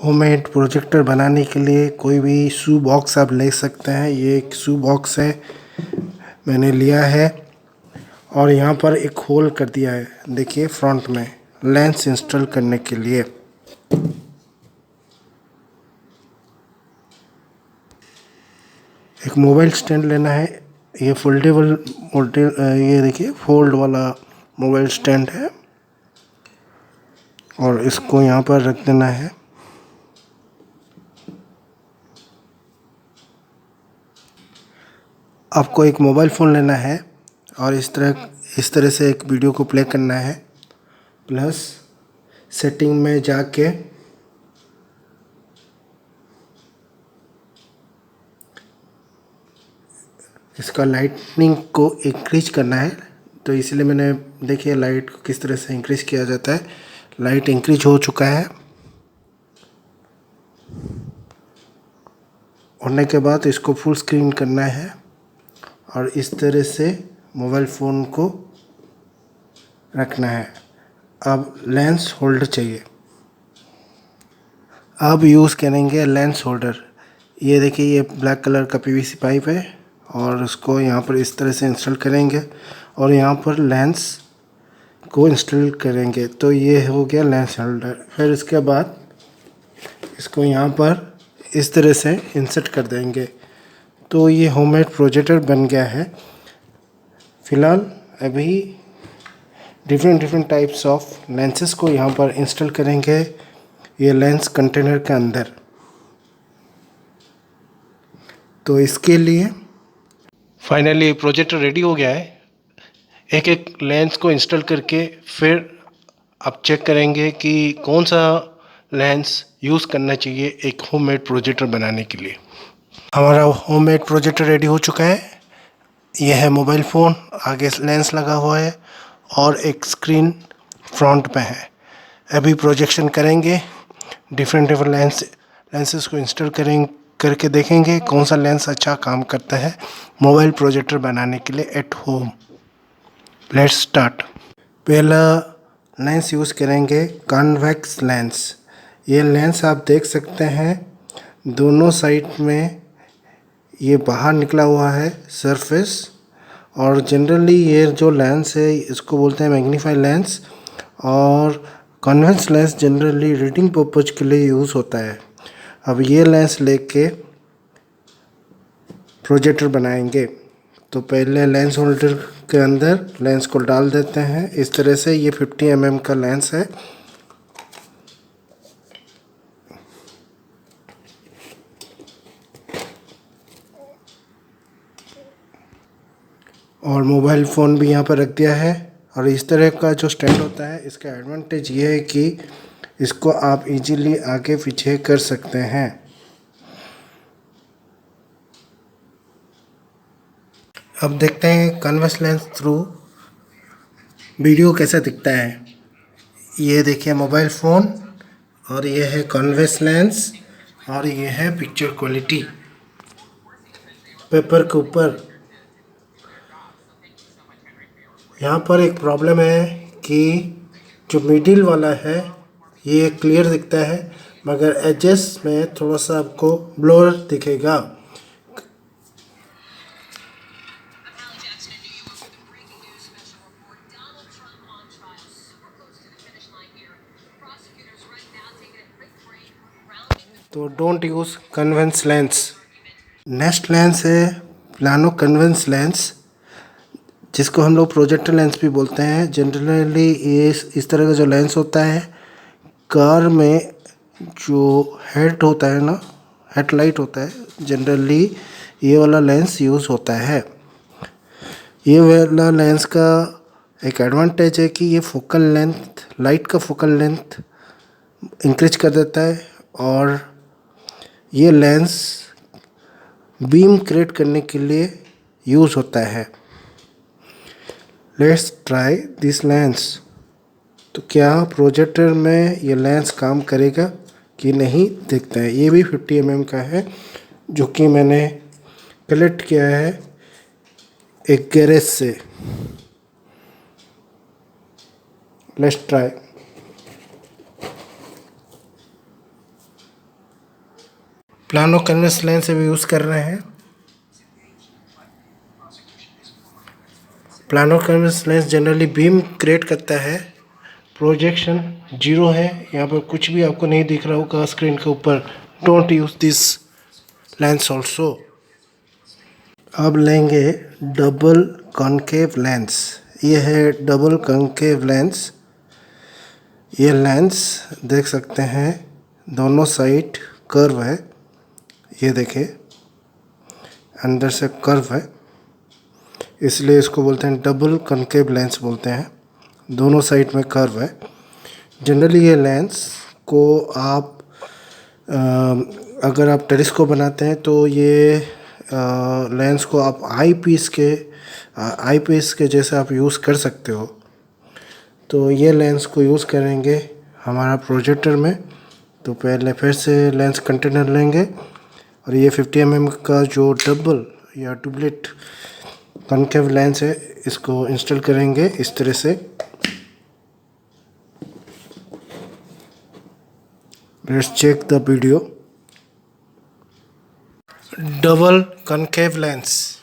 Homemade projector बनाने के लिए कोई भी शू बॉक्स आप ले सकते हैं। ये एक शू बॉक्स है, मैंने लिया है और यहाँ पर एक होल कर दिया है, देखिए फ्रंट में लेंस इंस्टॉल करने के लिए। एक मोबाइल स्टैंड लेना है, ये फोल्डेबल ये देखिए फोल्ड वाला मोबाइल स्टैंड है और इसको यहाँ पर रख देना है। आपको एक मोबाइल फ़ोन लेना है और इस तरह से एक वीडियो को प्ले करना है। प्लस सेटिंग में जाके इसका लाइटनिंग को इंक्रीज करना है, तो इसलिए मैंने देखिए लाइट को किस तरह से इंक्रीज किया जाता है। लाइट इंक्रीज हो चुका है। होने के बाद इसको फुल स्क्रीन करना है और इस तरह से मोबाइल फ़ोन को रखना है। अब लेंस होल्डर चाहिए। अब यूज़ करेंगे लेंस होल्डर। ये देखिए ये ब्लैक कलर का पीवीसी पाइप है और उसको यहाँ पर इस तरह से इंस्टॉल करेंगे और यहाँ पर लेंस को इंस्टॉल करेंगे। तो ये हो गया लेंस होल्डर। फिर इसके बाद इसको यहाँ पर इस तरह से इंसर्ट कर देंगे। तो ये होममेड प्रोजेक्टर बन गया है। फ़िलहाल अभी डिफरेंट टाइप्स ऑफ लेंसेस को यहाँ पर इंस्टॉल करेंगे ये लेंस कंटेनर के अंदर। तो इसके लिए फाइनली प्रोजेक्टर रेडी हो गया है। एक एक लेंस को इंस्टॉल करके फिर आप चेक करेंगे कि कौन सा लेंस यूज़ करना चाहिए एक होममेड प्रोजेक्टर बनाने के लिए। हमारा होममेड प्रोजेक्टर रेडी हो चुका है। यह है मोबाइल फ़ोन, आगे लेंस लगा हुआ है और एक स्क्रीन फ्रंट पे है। अभी प्रोजेक्शन करेंगे, डिफरेंट लेंसेस को इंस्टॉल करके देखेंगे कौन सा लेंस अच्छा काम करता है मोबाइल प्रोजेक्टर बनाने के लिए एट होम। Let's start. पहला लेंस यूज़ करेंगे कॉन्वेक्स लेंस। ये लेंस आप देख सकते हैं दोनों साइड में ये बाहर निकला हुआ है सरफेस। और जनरली ये जो लेंस है इसको बोलते हैं मैग्नीफाई लेंस और convex lens generally reading purpose के लिए यूज़ होता है। अब ये लेंस लेके प्रोजेक्टर बनाएंगे। तो पहले लेंस होल्डर के अंदर लेंस को डाल देते हैं इस तरह से। ये 50 mm का लेंस है। और मोबाइल फ़ोन भी यहाँ पर रख दिया है। और इस तरह का जो स्टैंड होता है इसका एडवांटेज ये है कि इसको आप इजीली आगे पीछे कर सकते हैं। अब देखते हैं कॉन्वेक्स लेंस थ्रू वीडियो कैसा दिखता है। ये देखिए मोबाइल फ़ोन और ये है कॉन्वेक्स लेंस और ये है पिक्चर क्वालिटी पेपर के ऊपर। यहाँ पर एक प्रॉब्लम है कि जो मिडिल वाला है ये क्लियर दिखता है मगर एजेस में थोड़ा सा आपको ब्लर दिखेगा। तो don't use convex lens. Next lens है प्लानो कन्वेंस लेंस, जिसको हम लोग प्रोजेक्टर लेंस भी बोलते हैं। जनरली ये इस तरह का जो लेंस होता है कार में जो हेड होता है ना, हेडलाइट होता है, जनरली ये वाला लेंस यूज़ होता है। ये वाला लेंस का एक एडवांटेज है कि ये फोकल लेंथ, लाइट का फोकल लेंथ इंक्रीज कर देता है और ये लेंस बीम क्रिएट करने के लिए यूज़ होता है। Let's try this lens. तो क्या प्रोजेक्टर में ये लेंस काम करेगा कि नहीं देखते हैं। ये भी 50 mm का है जो कि मैंने कलेक्ट किया है एक गैरेज से। Let's try. Plano convex lens भी यूज़ कर रहे हैं। Plano convex lens generally beam create करता है। प्रोजेक्शन 0 है, यहाँ पर कुछ भी आपको नहीं दिख रहा होगा स्क्रीन के ऊपर। Don't use this lens also. अब लेंगे डबल कॉनकेव लेंस। ये है डबल कॉनकेव लेंस। ये लेंस देख सकते हैं दोनों साइड कर्व है। ये देखिए अंदर से कर्व है, इसलिए इसको बोलते हैं डबल कॉनकेव लेंस बोलते हैं। दोनों साइड में कर्व है। जनरली ये लेंस को आप अगर आप टेलीस्कोप बनाते हैं तो ये लेंस को आप आई पीस के जैसे आप यूज़ कर सकते हो। तो ये लेंस को यूज़ करेंगे हमारा प्रोजेक्टर में। तो पहले फिर से लेंस कंटेनर लेंगे और ये 50 mm का जो डबल या डुप्लेट कॉनकेव लेंस है इसको इंस्टॉल करेंगे इस तरह से। Let's check the video. Double concave lens,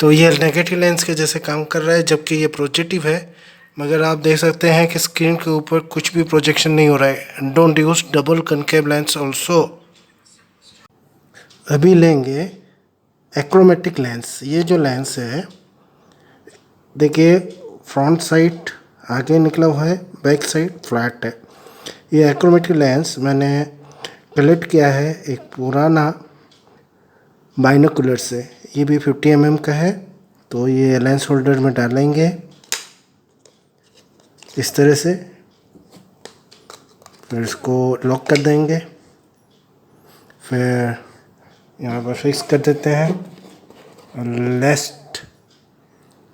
तो ये नेगेटिव लेंस के जैसे काम कर रहा है, जबकि ये पॉजिटिव है। मगर आप देख सकते हैं कि स्क्रीन के ऊपर कुछ भी प्रोजेक्शन नहीं हो रहा है। Don't use double concave lens also. अभी लेंगे एक्रोमेटिक लेंस। ये जो लेंस है देखिए फ्रंट साइड आगे निकला हुआ है, बैक साइड फ्लैट है। ये एक्रोमेटिक लेंस मैंने कलेक्ट किया है एक पुराना बाइनोकुलर से। ये भी 50 mm का है। तो ये लेंस होल्डर में डालेंगे इस तरह से, फिर इसको लॉक कर देंगे। फिर यहाँ पर फिक्स कर देते हैं।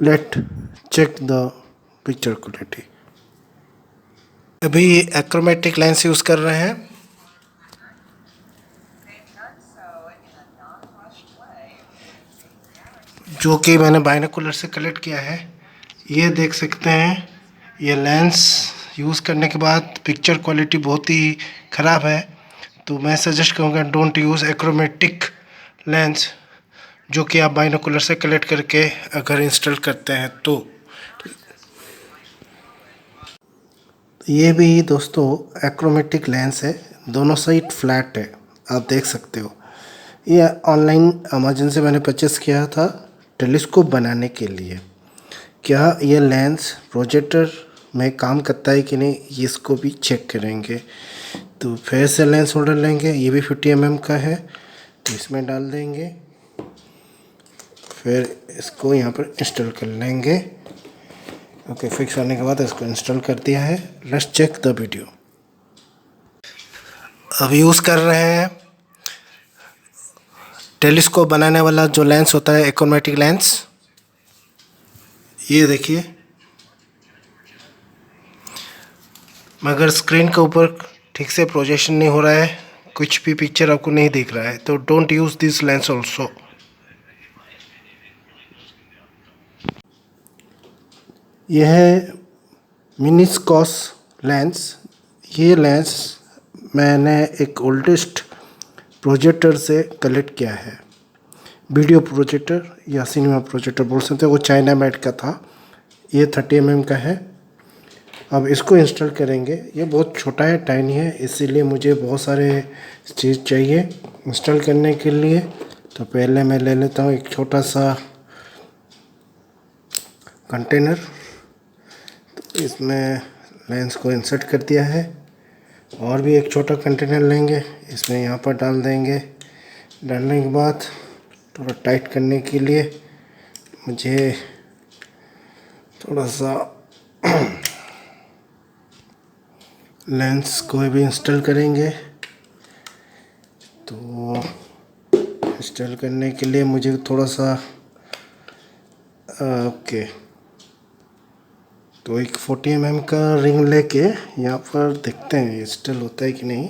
Let check the picture quality. अभी एक्रोमेटिक लेंस यूज़ कर रहे हैं। जो कि मैंने बाइनोकुलर से कलेक्ट किया है। ये देख सकते हैं ये लेंस यूज़ करने के बाद पिक्चर क्वालिटी बहुत ही ख़राब है। तो मैं सजेस्ट करूँगा डोंट यूज़ एक्रोमेटिक लेंस, जो कि आप बाइनोकुलर से कलेक्ट करके अगर इंस्टॉल करते हैं तो। ये भी दोस्तों एक्रोमेटिक लेंस है, दोनों साइड फ्लैट है, आप देख सकते हो। ये ऑनलाइन अमेजन से मैंने परचेस किया था टेलीस्कोप बनाने के लिए। क्या ये लेंस प्रोजेक्टर में काम करता है कि नहीं, इसको भी चेक करेंगे। तो फिर से लेंस होल्डर लेंगे, ये भी 50 mm का है, तो इसमें डाल देंगे। फिर इसको यहाँ पर इंस्टॉल कर लेंगे। ओके, फिक्स होने के बाद इसको इंस्टॉल कर दिया है। Let's check the video. अब यूज़ कर रहे हैं टेलीस्कोप बनाने वाला जो लेंस होता है, एक्रोमेटिक लेंस। ये देखिए, मगर स्क्रीन के ऊपर ठीक से प्रोजेक्शन नहीं हो रहा है, कुछ भी पिक्चर आपको नहीं दिख रहा है। तो don't use this lens also. यह है मिनीस्कॉस लेंस। ये लेंस मैंने एक ओल्डेस्ट प्रोजेक्टर से कलेक्ट किया है। वीडियो प्रोजेक्टर या सिनेमा प्रोजेक्टर बोल सकते हैं, वो चाइना मेड का था। ये 30 mm का है। अब इसको इंस्टॉल करेंगे। ये बहुत छोटा है, टाइनी है, इसीलिए मुझे बहुत सारे चीज़ चाहिए इंस्टॉल करने के लिए। तो पहले मैं ले लेता हूँ एक छोटा सा कंटेनर। तो इसमें लेंस को इंसर्ट कर दिया है। और भी एक छोटा कंटेनर लेंगे, इसमें यहाँ पर डाल देंगे। डालने के बाद थोड़ा टाइट करने के लिए मुझे थोड़ा सा लेंस को भी इंस्टॉल करेंगे। तो इंस्टॉल करने के लिए मुझे थोड़ा सा ओके, तो एक 40 mm का रिंग लेके यहाँ पर देखते हैं इंस्टॉल होता है कि नहीं।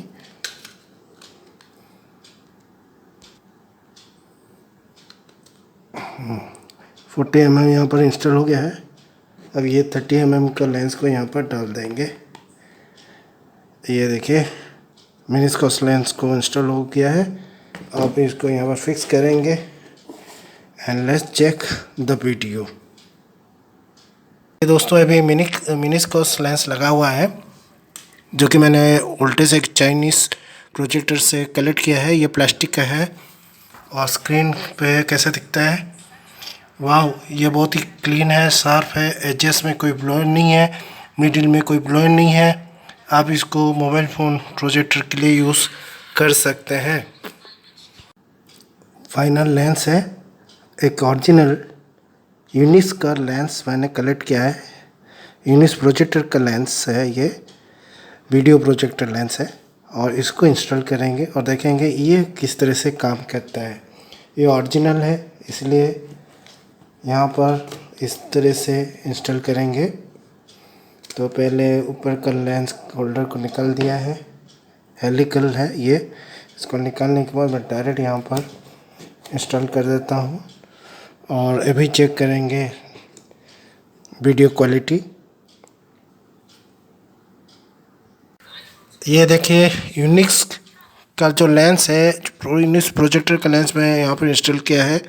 फोर्टी mm यहाँ पर इंस्टॉल हो गया है। अब ये 30 mm का लेंस को यहाँ पर डाल देंगे। ये देखिए मिनीस्कोस लेंस को इंस्टॉल हो गया है। अब इसको यहाँ पर फिक्स करेंगे and let's check the video. दोस्तों अभी मिनीस्कोस लेंस लगा हुआ है जो कि मैंने उल्टे से एक चाइनीज़ प्रोजेक्टर से कलेक्ट किया है। ये प्लास्टिक का है और स्क्रीन पे कैसा दिखता है, वाह, ये बहुत ही क्लीन है, शार्प है, एजेस में कोई ब्लोर नहीं है, मिडिल में कोई ब्लोर नहीं है। आप इसको मोबाइल फ़ोन प्रोजेक्टर के लिए यूज़ कर सकते हैं। फाइनल लेंस है, एक ओरिजिनल यूनिस का लेंस मैंने कलेक्ट किया है। यूनिस प्रोजेक्टर का लेंस है, ये वीडियो प्रोजेक्टर लेंस है और इसको इंस्टॉल करेंगे और देखेंगे ये किस तरह से काम करता है। ये ओरिजिनल है इसलिए यहाँ पर इस तरह से इंस्टॉल करेंगे। तो पहले ऊपर का लेंस होल्डर को निकाल दिया है, हेलिकल है ये, इसको निकालने के बाद मैं डायरेक्ट यहाँ पर इंस्टॉल कर देता हूँ और अभी चेक करेंगे वीडियो क्वालिटी। ये देखिए यूनिक्स का जो लेंस है, यूनिक्स प्रोजेक्टर का लेंस मैं यहाँ पर इंस्टॉल किया है,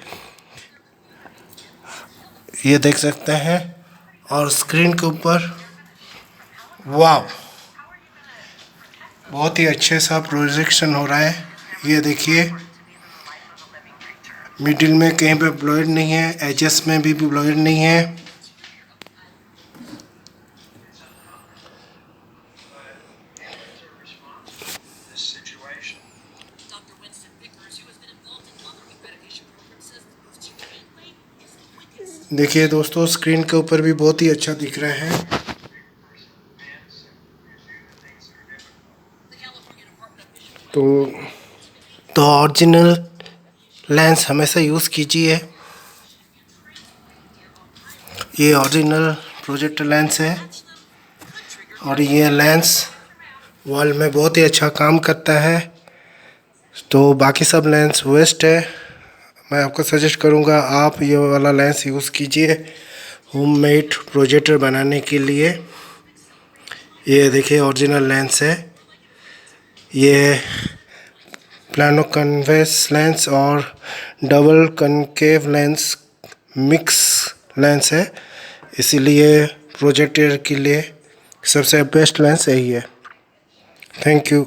ये देख सकते हैं। और स्क्रीन के ऊपर वाह, बहुत ही अच्छे सा प्रोजेक्शन हो रहा है। ये देखिए मिडिल में कहीं पे ब्लर नहीं है, एजेस में भी ब्लर नहीं है। देखिए दोस्तों स्क्रीन के ऊपर भी बहुत ही अच्छा दिख रहा है। तो ओरिजिनल लेंस हमेशा यूज़ कीजिए। ये ओरिजिनल प्रोजेक्टर लेंस है और ये लेंस वॉल में बहुत ही अच्छा काम करता है। तो बाकी सब लेंस वेस्ट है। मैं आपको सजेस्ट करूँगा आप ये वाला लेंस यूज़ कीजिए होममेड प्रोजेक्टर बनाने के लिए। ये देखिए ओरिजिनल लेंस है, ये प्लानो कन्वेक्स लेंस और double concave lens mix lens है, इसीलिए प्रोजेक्टर के लिए सबसे बेस्ट लेंस यही है। Thank you.